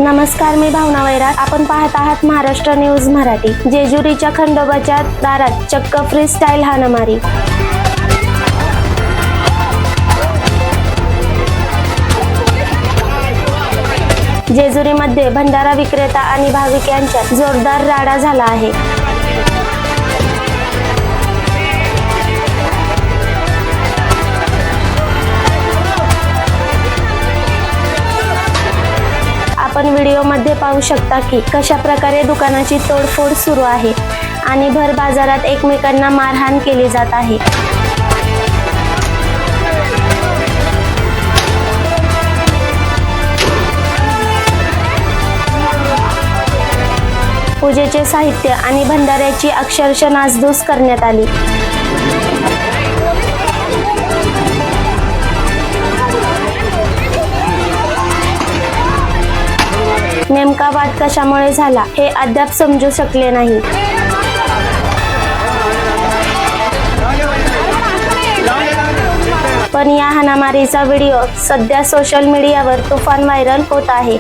नमस्कार, मी भावना वैराग. आपण पाहत आहात महाराष्ट्र न्यूज मराठी. जेजुरीच्या खंडोबाच्या दारात चक्क फ्री स्टाईल हाणामारी. जेजुरीमध्ये भंडारा विक्रेता आणि भाविक यांच्यात जोरदार राडा झाला आहे. आपण व्हिडिओमध्ये पाहू शकता की कशा प्रकारे दुकानाची तोडफोड सुरू आहे आणि भर बाजारात एकमेकांना मारहाण केली जात आहे. पूजेचे साहित्य आणि भंडाऱ्याची अक्षरशः नासधूस करण्यात आली. नेमका वाद कशामुळे झाला हे अद्याप समजू शकले नाही. पण या हाणामारीचा व्हिडिओ सध्या सोशल मीडियावर तुफान व्हायरल होत आहे.